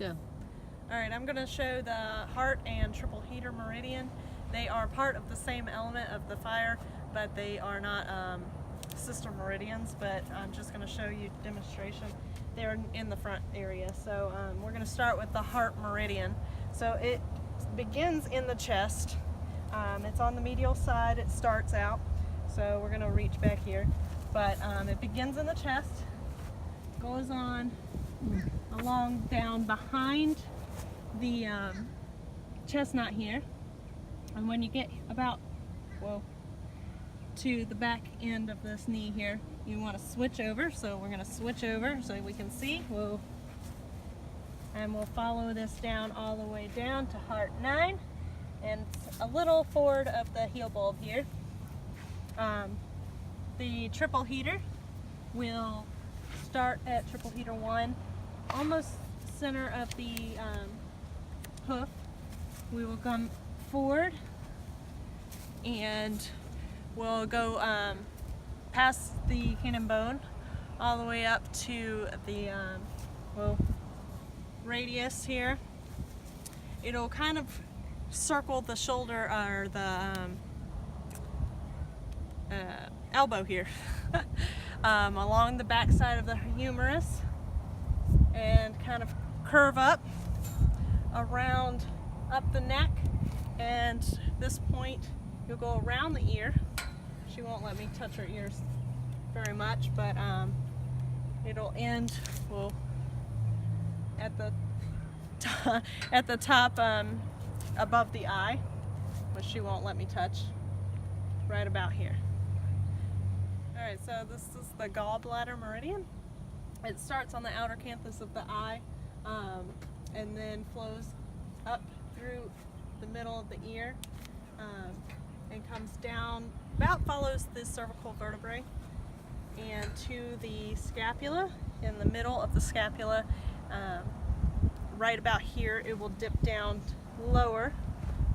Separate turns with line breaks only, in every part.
Go.
Alright, I'm going to show the heart and triple heater meridian. They are part of the same element of the fire, but they are not sister meridians, but I'm just going to show you demonstration. They're in the front area. So we're going to start with the heart meridian. So it begins in the chest. It's on the medial side, it starts out. So we're going to reach back here. But it begins in the chest, goes on along down behind the chestnut here, and when you get about to the back end of this knee here, you want to switch over. So we're going to switch over so we can see. And we'll follow this down all the way down to heart 9, and it's a little forward of the heel bulb here. The triple heater will start at triple heater 1, almost center of the hoof. We will come forward and we'll go past the cannon bone all the way up to the radius here. It'll kind of circle the shoulder or the elbow here along the back side of the humerus, and kind of curve up around up the neck, and this point you'll go around the ear. She won't let me touch her ears very much, but it'll end at the top above the eye, which she won't let me touch, right about here. Alright, so this is the gallbladder meridian. It starts on the outer canthus of the eye and then flows up through the middle of the ear and comes down, about follows the cervical vertebrae, and to the scapula. In the middle of the scapula, right about here, it will dip down lower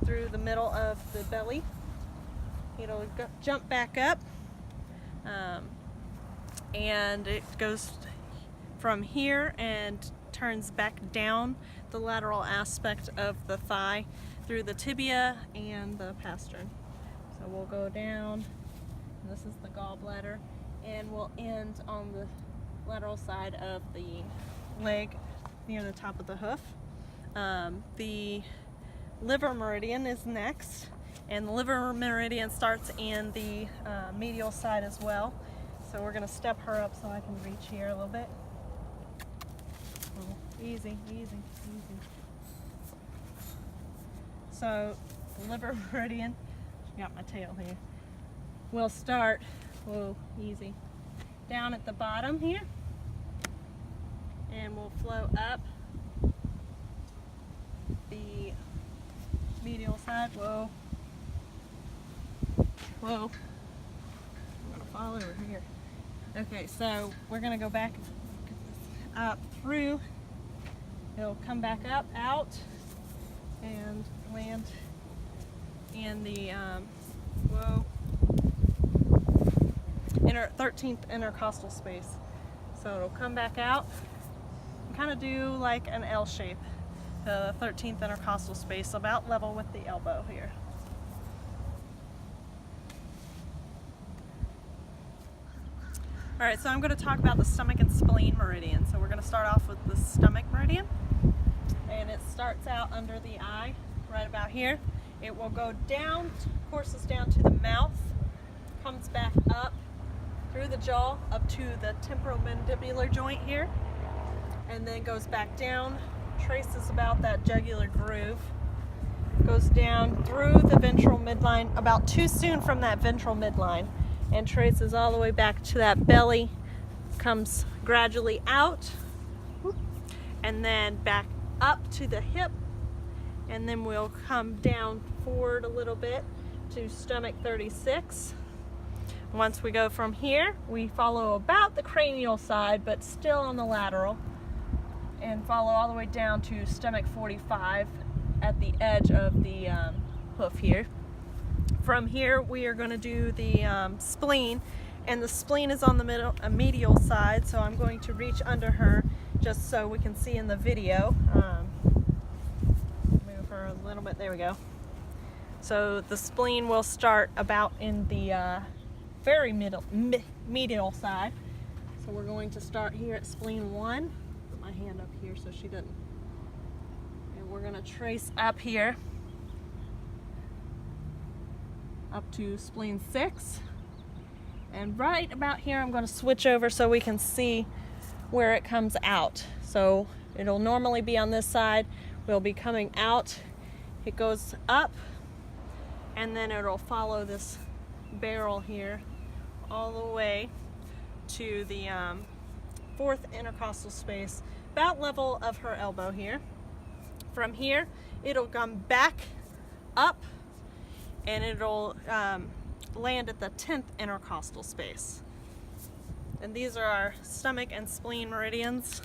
through the middle of the belly. It'll jump back up, and it goes from here and turns back down the lateral aspect of the thigh through the tibia and the pastern. So we'll go down, and this is the gallbladder, and we'll end on the lateral side of the leg near the top of the hoof. The liver meridian is next, and the liver meridian starts in the medial side as well. So we're going to step her up so I can reach here a little bit. Easy, easy, easy. So the liver meridian, got my tail here, we'll start, easy, down at the bottom here, and we'll flow up the medial side. I'm gonna follow her here. Okay, so we're gonna go back up through. It'll come back up, out, and land in the 13th intercostal space. So it'll come back out and kind of do like an L shape. The 13th intercostal space, about level with the elbow here. Alright, so I'm going to talk about the stomach and spleen meridian. So we're going to start off with the stomach meridian, and it starts out under the eye, right about here. It will go down, courses down to the mouth, comes back up through the jaw up to the temporomandibular joint here, and then goes back down, traces about that jugular groove, goes down through the ventral midline, about too soon from that ventral midline, and traces all the way back to that belly, comes gradually out, and then back up to the hip, and then we'll come down forward a little bit to stomach 36. Once we go from here, we follow about the cranial side, but still on the lateral, and follow all the way down to stomach 45 at the edge of the hoof here. From here, we are going to do the spleen, and the spleen is on the medial side, so I'm going to reach under her just so we can see in the video. a little bit, there we go. So the spleen will start about in the very medial side. So we're going to start here at spleen 1. Put my hand up here so she doesn't. And we're going to trace up here up to spleen 6. And right about here I'm going to switch over so we can see where it comes out. So it'll normally be on this side. We'll be coming out. It goes up and then it'll follow this barrel here all the way to the 4th intercostal space, about level of her elbow here. From here, it'll come back up and it'll land at the 10th intercostal space. And these are our stomach and spleen meridians.